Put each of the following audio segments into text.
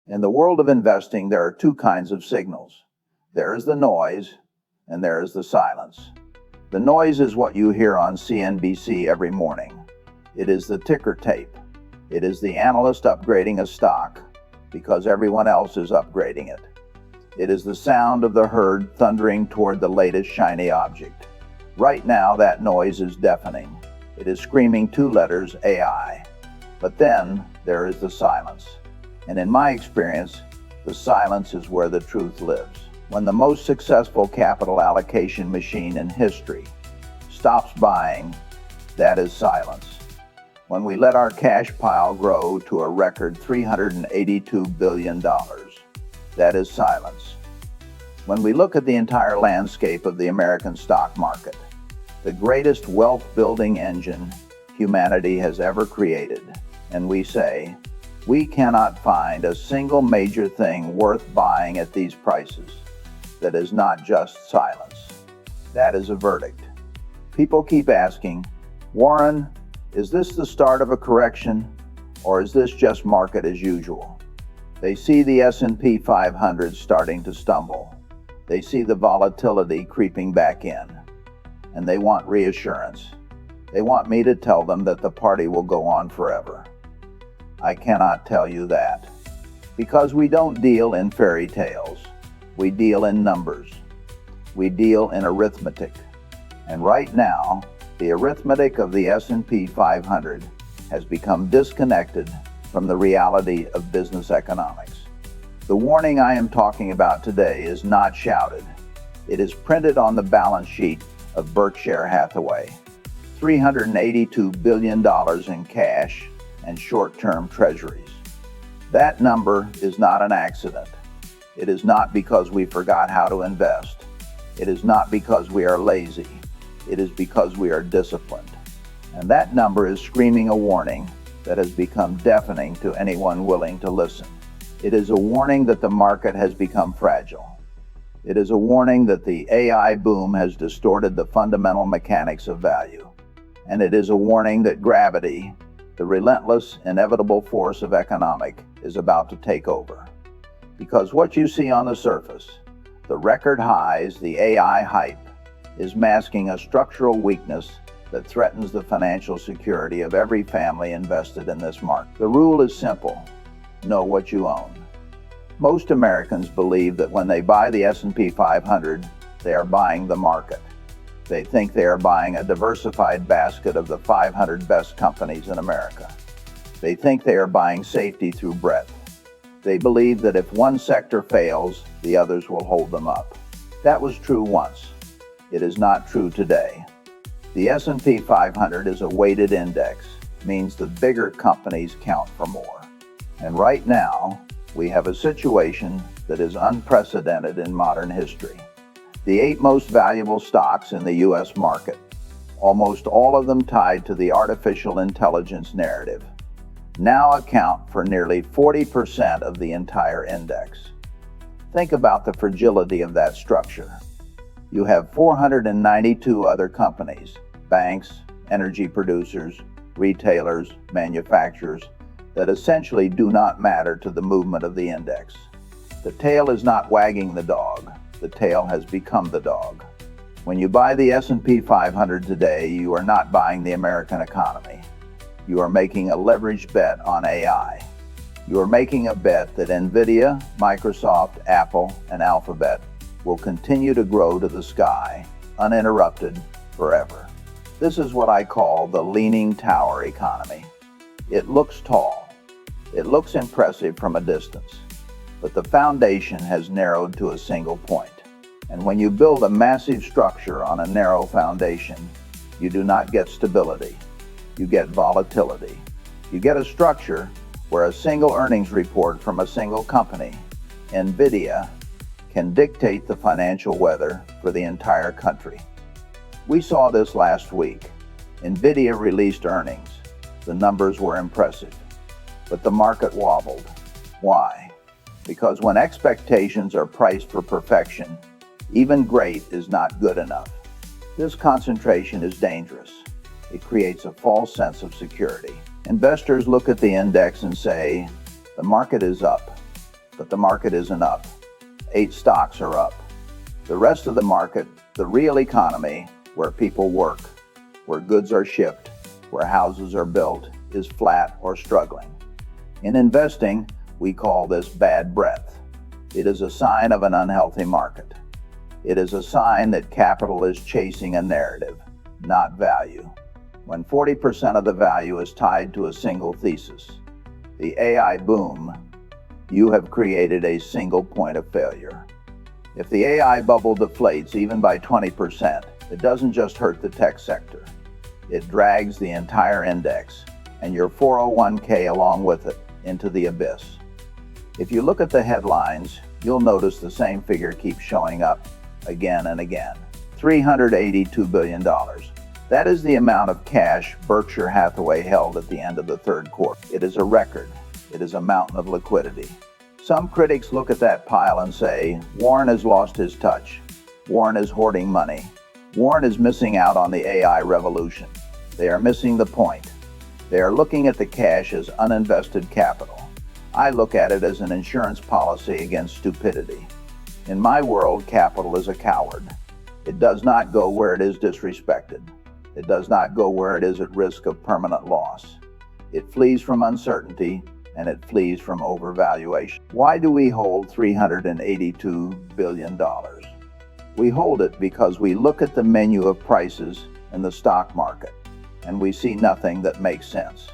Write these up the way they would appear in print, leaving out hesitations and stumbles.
In the world of investing, there are two kinds of signals. There is the noise, and there is the silence. The noise is what you hear on CNBC every morning. It is the ticker tape. It is the analyst upgrading a stock because everyone else is upgrading it. It is the sound of the herd thundering toward the latest shiny object. Right now, that noise is deafening. It is screaming two letters, AI. But then there is the silence. And in my experience, the silence is where the truth lives. When the most successful capital allocation machine in history stops buying, that is silence. When we let our cash pile grow to a record $382 billion, that is silence. When we look at the entire landscape of the American stock market, the greatest wealth-building engine humanity has ever created, and we say, we cannot find a single major thing worth buying at these prices that is not just silence. That is a verdict. People keep asking, Warren, is this the start of a correction, or is this just market as usual? They see the S&P 500 starting to stumble. They see the volatility creeping back in, and they want reassurance. They want me to tell them that the party will go on forever. I cannot tell you that, because we don't deal in fairy tales. We deal in numbers. We deal in arithmetic. And right now, the arithmetic of the S&P 500 has become disconnected from the reality of business economics. The warning I am talking about today is not shouted. It is printed on the balance sheet of Berkshire Hathaway. $382 billion in cash and short-term treasuries. That number is not an accident. It is not because we forgot how to invest. It is not because we are lazy. It is because we are disciplined. And that number is screaming a warning that has become deafening to anyone willing to listen. It is a warning that the market has become fragile. It is a warning that the AI boom has distorted the fundamental mechanics of value. And it is a warning that gravity, the relentless, inevitable force of economic, is about to take over. Because what you see on the surface, the record highs, the AI hype, is masking a structural weakness that threatens the financial security of every family invested in this market. The rule is simple: know what you own. Most Americans believe that when they buy the S&P 500, they are buying the market. They think they are buying a diversified basket of the 500 best companies in America. They think they are buying safety through breadth. They believe that if one sector fails, the others will hold them up. That was true once. It is not true today. The S&P 500 is a weighted index, means the bigger companies count for more. And right now, we have a situation that is unprecedented in modern history. The 8 most valuable stocks in the U.S. market, almost all of them tied to the artificial intelligence narrative, now account for nearly 40% of the entire index. Think about the fragility of that structure. You have 492 other companies, banks, energy producers, retailers, manufacturers, that essentially do not matter to the movement of the index. The tail is not wagging the dog. The tail has become the dog. When you buy the S&P 500 today, you are not buying the American economy. You are making a leveraged bet on AI. You are making a bet that NVIDIA, Microsoft, Apple, and Alphabet will continue to grow to the sky, uninterrupted, forever. This is what I call the leaning tower economy. It looks tall. It looks impressive from a distance. But the foundation has narrowed to a single point. And when you build a massive structure on a narrow foundation, you do not get stability. You get volatility. You get a structure where a single earnings report from a single company, NVIDIA, can dictate the financial weather for the entire country. We saw this last week. NVIDIA released earnings. The numbers were impressive, but the market wobbled. Why? Because when expectations are priced for perfection, even great is not good enough. This concentration is dangerous. It creates a false sense of security. Investors look at the index and say, the market is up. but the market isn't up. 8 stocks are up. The rest of the market, the real economy, where people work, where goods are shipped, where houses are built, is flat or struggling. In investing, we call this bad breath. It is a sign of an unhealthy market. It is a sign that capital is chasing a narrative, not value. When 40% of the value is tied to a single thesis, the AI boom, you have created a single point of failure. If the AI bubble deflates even by 20%, it doesn't just hurt the tech sector. It drags the entire index and your 401k along with it into the abyss. If you look at the headlines, you'll notice the same figure keeps showing up again and again. $382 billion. That is the amount of cash Berkshire Hathaway held at the end of the third quarter. It is a record. It is a mountain of liquidity. Some critics look at that pile and say, Warren has lost his touch. Warren is hoarding money. Warren is missing out on the AI revolution. They are missing the point. They are looking at the cash as uninvested capital. I look at it as an insurance policy against stupidity. In my world, capital is a coward. It does not go where it is disrespected. It does not go where it is at risk of permanent loss. It flees from uncertainty, and it flees from overvaluation. Why do we hold $382 billion? We hold it because we look at the menu of prices in the stock market, and we see nothing that makes sense.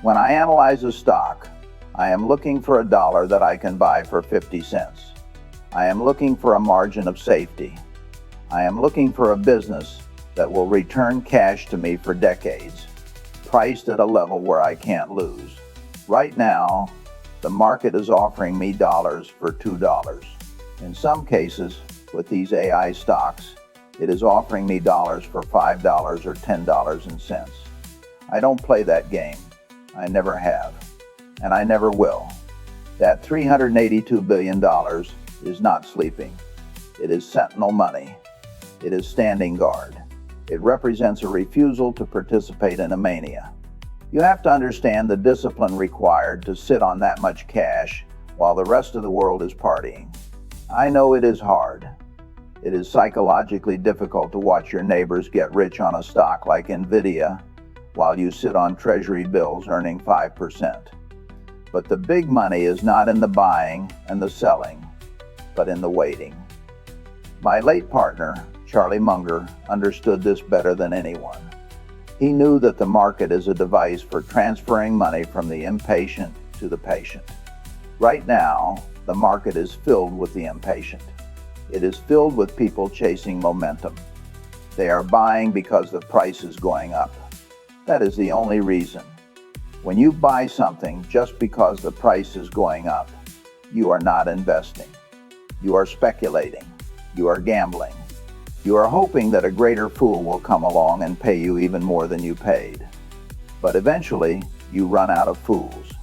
When I analyze a stock, I am looking for a dollar that I can buy for 50 cents. I am looking for a margin of safety. I am looking for a business that will return cash to me for decades, priced at a level where I can't lose. Right now, the market is offering me dollars for $2. In some cases, with these AI stocks, it is offering me dollars for $5 or $10.00. I don't play that game. I never have, and I never will. That $382 billion is not sleeping. It is sentinel money. It is standing guard. It represents a refusal to participate in a mania. You have to understand the discipline required to sit on that much cash while the rest of the world is partying. I know it is hard. It is psychologically difficult to watch your neighbors get rich on a stock like Nvidia while you sit on treasury bills earning 5%. But the big money is not in the buying and the selling, but in the waiting. My late partner, Charlie Munger, understood this better than anyone. He knew that the market is a device for transferring money from the impatient to the patient. Right now, the market is filled with the impatient. It is filled with people chasing momentum. They are buying because the price is going up. That is the only reason. When you buy something just because the price is going up, you are not investing. You are speculating. You are gambling. You are hoping that a greater fool will come along and pay you even more than you paid. But eventually, you run out of fools.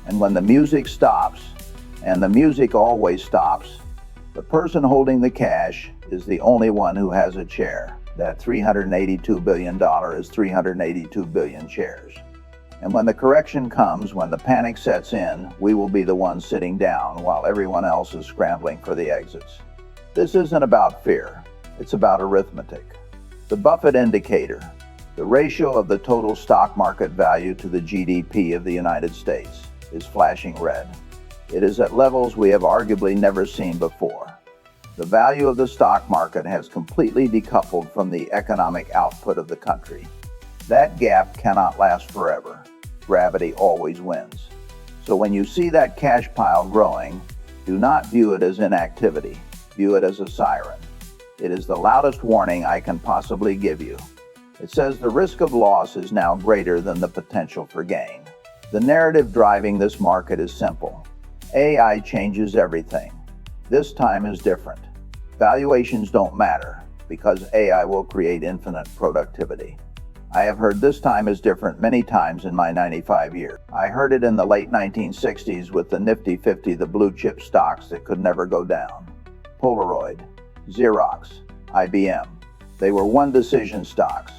And when the music stops, and the music always stops, the person holding the cash is the only one who has a chair. That $382 billion is 382 billion chairs. And when the correction comes, when the panic sets in, we will be the ones sitting down while everyone else is scrambling for the exits. This isn't about fear. It's about arithmetic. The Buffett indicator, the ratio of the total stock market value to the GDP of the United States, is flashing red. It is at levels we have arguably never seen before. The value of the stock market has completely decoupled from the economic output of the country. That gap cannot last forever. Gravity always wins. So when you see that cash pile growing, do not view it as inactivity. View it as a siren. It is the loudest warning I can possibly give you. It says the risk of loss is now greater than the potential for gain. The narrative driving this market is simple. AI changes everything. This time is different. Valuations don't matter because AI will create infinite productivity. I have heard this time is different many times in my 95 years. I heard it in the late 1960s with the Nifty 50, the blue chip stocks that could never go down. Polaroid, Xerox, IBM. They were one decision stocks.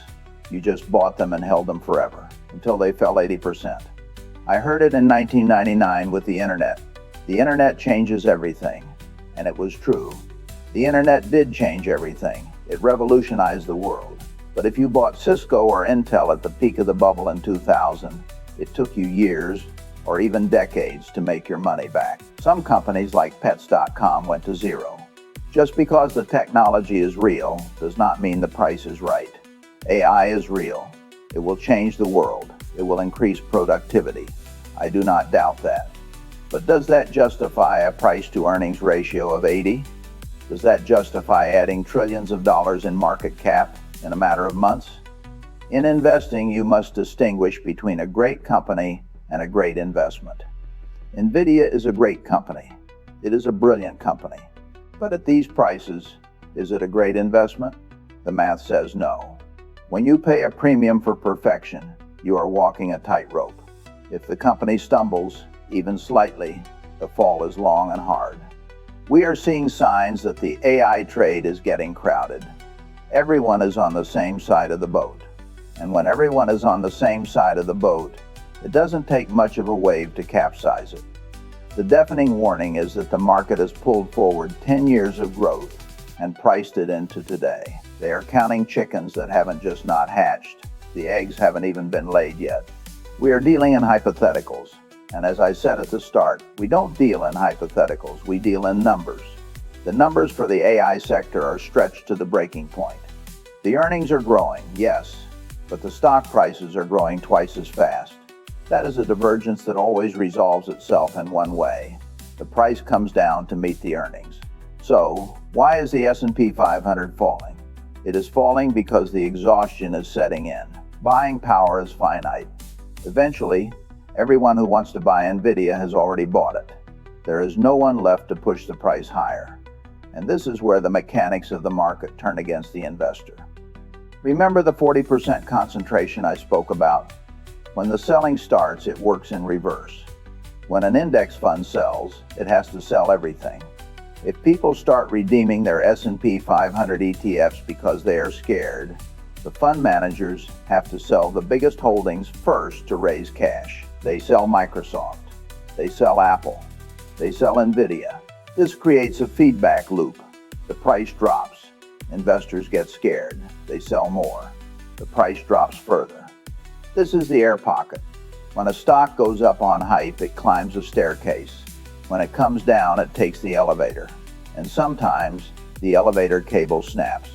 You just bought them and held them forever until they fell 80%. I heard it in 1999 with the internet. The internet changes everything. And it was true. The internet did change everything. It revolutionized the world. But if you bought Cisco or Intel at the peak of the bubble in 2000, it took you years or even decades to make your money back. Some companies like Pets.com went to zero. Just because the technology is real does not mean the price is right. AI is real. It will change the world. It will increase productivity. I do not doubt that. But does that justify a price-to-earnings ratio of 80? Does that justify adding trillions of dollars in market cap in a matter of months? In investing, you must distinguish between a great company and a great investment. NVIDIA is a great company. It is a brilliant company. But at these prices, is it a great investment? The math says no. When you pay a premium for perfection, you are walking a tightrope. If the company stumbles, even slightly, the fall is long and hard. We are seeing signs that the AI trade is getting crowded. Everyone is on the same side of the boat. And when everyone is on the same side of the boat, it doesn't take much of a wave to capsize it. The deafening warning is that the market has pulled forward 10 years of growth and priced it into today. They are counting chickens that haven't just not hatched. The eggs haven't even been laid yet. We are dealing in hypotheticals. And as I said at the start, we don't deal in hypotheticals, we deal in numbers. The numbers for the AI sector are stretched to the breaking point. The earnings are growing, yes, but the stock prices are growing twice as fast. That is a divergence that always resolves itself in one way. The price comes down to meet the earnings. So, why is the S&P 500 falling? It is falling because the exhaustion is setting in. Buying power is finite. Eventually, everyone who wants to buy NVIDIA has already bought it. There is no one left to push the price higher. And this is where the mechanics of the market turn against the investor. Remember the 40% concentration I spoke about? When the selling starts, it works in reverse. When an index fund sells, it has to sell everything. If people start redeeming their S&P 500 ETFs because they are scared, the fund managers have to sell the biggest holdings first to raise cash. They sell Microsoft. They sell Apple. They sell NVIDIA. This creates a feedback loop. The price drops. Investors get scared. They sell more. The price drops further. This is the air pocket. When a stock goes up on hype, it climbs a staircase. When it comes down, it takes the elevator. And sometimes, the elevator cable snaps.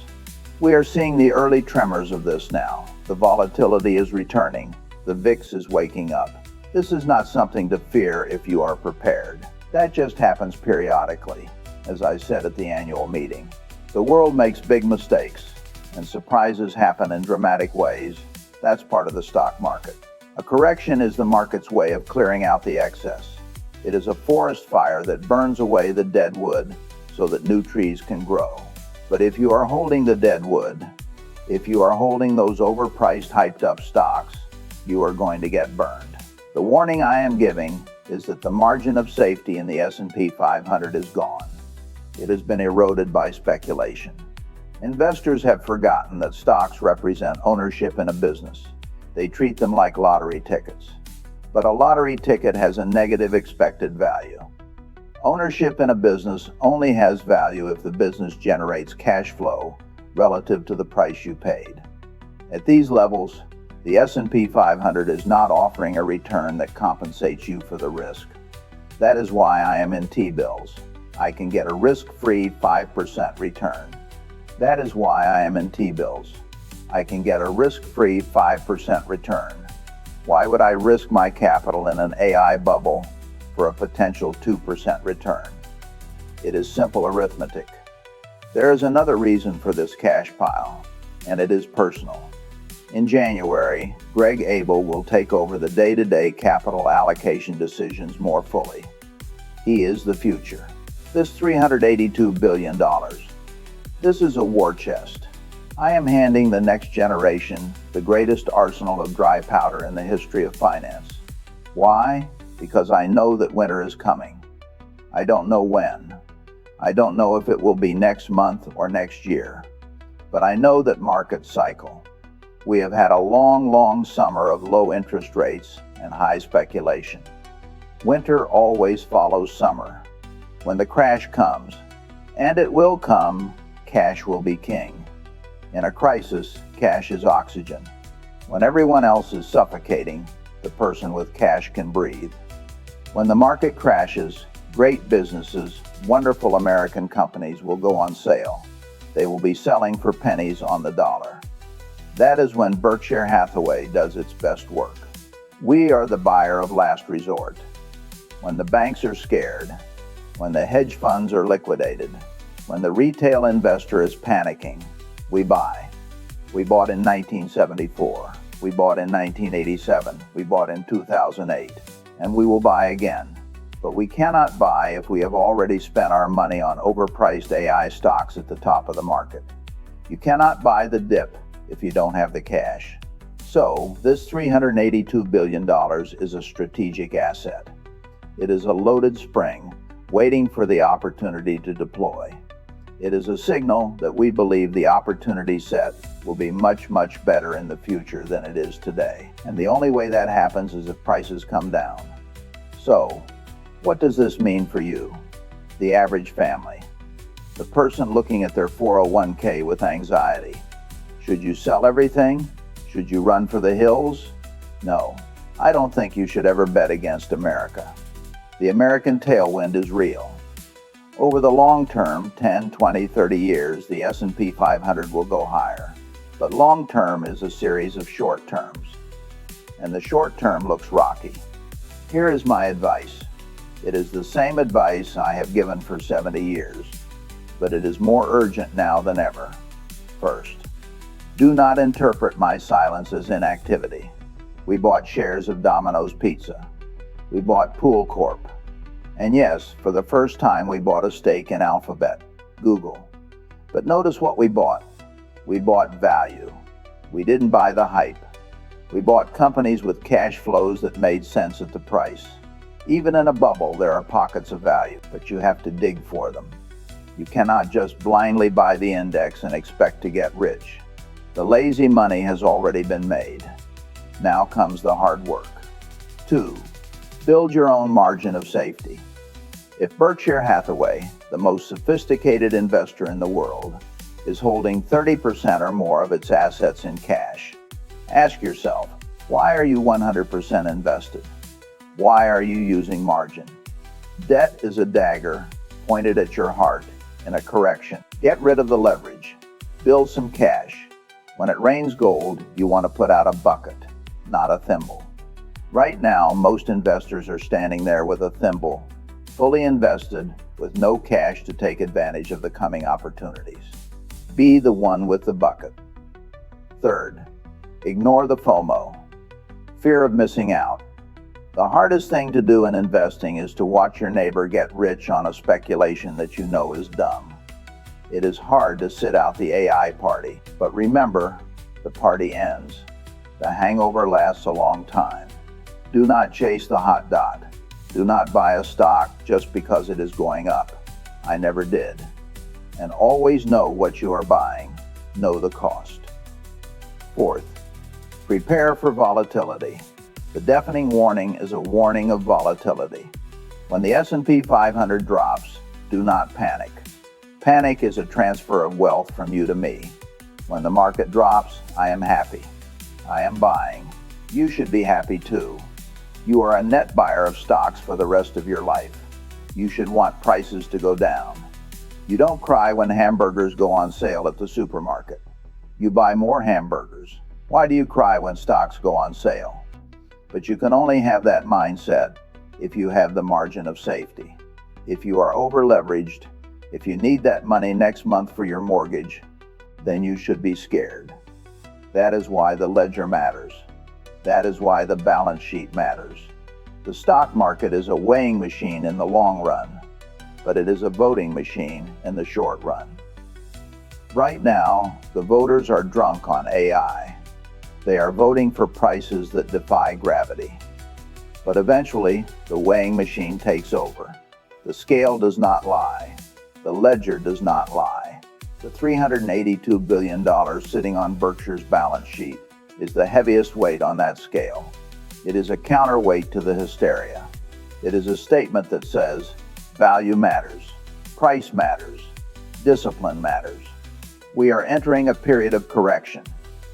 We are seeing the early tremors of this now. The volatility is returning. The VIX is waking up. This is not something to fear if you are prepared. That just happens periodically, as I said at the annual meeting. The world makes big mistakes, and surprises happen in dramatic ways. That's part of the stock market. A correction is the market's way of clearing out the excess. It is a forest fire that burns away the dead wood so that new trees can grow. But if you are holding the dead wood, if you are holding those overpriced, hyped-up stocks, you are going to get burned. The warning I am giving is that the margin of safety in the S&P 500 is gone. It has been eroded by speculation. Investors have forgotten that stocks represent ownership in a business. They treat them like lottery tickets. But a lottery ticket has a negative expected value. Ownership in a business only has value if the business generates cash flow relative to the price you paid. At these levels, the S&P 500 is not offering a return that compensates you for the risk. That is why I am in T-bills. I can get a risk-free 5% return. That is why I am in T-bills. I can get a risk-free 5% return. Why would I risk my capital in an AI bubble for a potential 2% return? It is simple arithmetic. There is another reason for this cash pile, and it is personal. In January, Greg Abel will take over the day-to-day capital allocation decisions more fully. He is the future. This $382 billion. This is a war chest. I am handing the next generation the greatest arsenal of dry powder in the history of finance. Why? Because I know that winter is coming. I don't know when. I don't know if it will be next month or next year. But I know that markets cycle. We have had a long, long summer of low interest rates and high speculation. Winter always follows summer. When the crash comes, and it will come, cash will be king. In a crisis, cash is oxygen. When everyone else is suffocating, the person with cash can breathe. When the market crashes, great businesses, wonderful American companies will go on sale. They will be selling for pennies on the dollar. That is when Berkshire Hathaway does its best work. We are the buyer of last resort. When the banks are scared, when the hedge funds are liquidated, when the retail investor is panicking, we buy. We bought in 1974. We bought in 1987. We bought in 2008. And we will buy again. But we cannot buy if we have already spent our money on overpriced AI stocks at the top of the market. You cannot buy the dip if you don't have the cash. So, this $382 billion is a strategic asset. It is a loaded spring, waiting for the opportunity to deploy. It is a signal that we believe the opportunity set will be much, much better in the future than it is today. And the only way that happens is if prices come down. So, what does this mean for you, the average family? The person looking at their 401k with anxiety. Should you sell everything? Should you run for the hills? No, I don't think you should ever bet against America. The American tailwind is real. Over the long term, 10, 20, 30 years, the S&P 500 will go higher. But long term is a series of short terms. And the short term looks rocky. Here is my advice. It is the same advice I have given for 70 years, but it is more urgent now than ever. First, do not interpret my silence as inactivity. We bought shares of Domino's Pizza. We bought Pool Corp. And yes, for the first time we bought a stake in Alphabet, Google. But notice what we bought. We bought value. We didn't buy the hype. We bought companies with cash flows that made sense at the price. Even in a bubble, there are pockets of value, but you have to dig for them. You cannot just blindly buy the index and expect to get rich. The lazy money has already been made. Now comes the hard work. 2. Build your own margin of safety. If Berkshire Hathaway, the most sophisticated investor in the world, is holding 30% or more of its assets in cash, ask yourself, why are you 100% invested? Why are you using margin? Debt is a dagger pointed at your heart in a correction. Get rid of the leverage. Build some cash. When it rains gold, you want to put out a bucket, not a thimble. Right now, most investors are standing there with a thimble, fully invested, with no cash to take advantage of the coming opportunities. Be the one with the bucket. Third, ignore the FOMO, fear of missing out. The hardest thing to do in investing is to watch your neighbor get rich on a speculation that you know is dumb. It is hard to sit out the AI party, but remember, the party ends. The hangover lasts a long time. Do not chase the hot dot. Do not buy a stock just because it is going up. I never did. And always know what you are buying. Know the cost. Fourth, prepare for volatility. The deafening warning is a warning of volatility. When the S&P 500 drops, do not panic. Panic is a transfer of wealth from you to me. When the market drops, I am happy. I am buying. You should be happy too. You are a net buyer of stocks for the rest of your life. You should want prices to go down. You don't cry when hamburgers go on sale at the supermarket. You buy more hamburgers. Why do you cry when stocks go on sale? But you can only have that mindset if you have the margin of safety. If you are over-leveraged, if you need that money next month for your mortgage, then you should be scared. That is why the ledger matters. That is why the balance sheet matters. The stock market is a weighing machine in the long run, but it is a voting machine in the short run. Right now, the voters are drunk on AI. They are voting for prices that defy gravity. But eventually, the weighing machine takes over. The scale does not lie. The ledger does not lie. The $382 billion sitting on Berkshire's balance sheet is the heaviest weight on that scale. It is a counterweight to the hysteria. It is a statement that says value matters, price matters, discipline matters. We are entering a period of correction.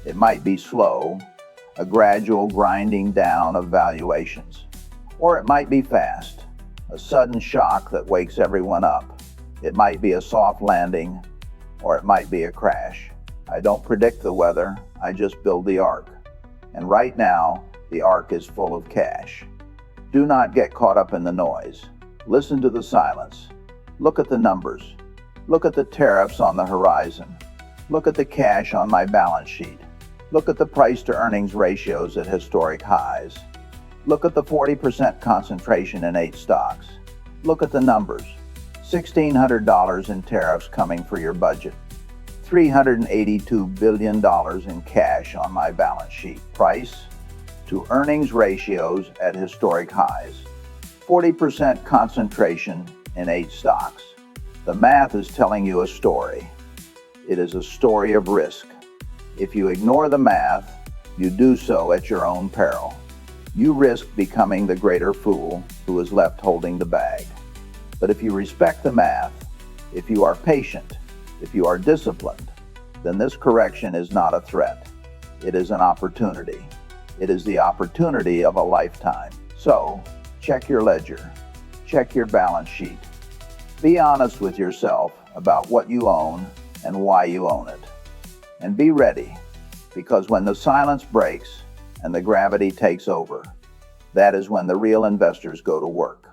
It might be slow, a gradual grinding down of valuations, or it might be fast, a sudden shock that wakes everyone up. It might be a soft landing, or it might be a crash. I don't predict the weather, I just build the ark. And right now, the ark is full of cash. Do not get caught up in the noise. Listen to the silence. Look at the numbers. Look at the tariffs on the horizon. Look at the cash on my balance sheet. Look at the price-to-earnings ratios at historic highs. Look at the 40% concentration in 8 stocks. Look at the numbers. $1,600 in tariffs coming for your budget. $382 billion in cash on my balance sheet. Price-to-earnings ratios at historic highs. 40% concentration in 8 stocks. The math is telling you a story. It is a story of risk. If you ignore the math, you do so at your own peril. You risk becoming the greater fool who is left holding the bag. But if you respect the math, if you are patient, if you are disciplined, then this correction is not a threat. It is an opportunity. It is the opportunity of a lifetime. So, check your ledger. Check your balance sheet. Be honest with yourself about what you own and why you own it. And be ready, because when the silence breaks and the gravity takes over, that is when the real investors go to work.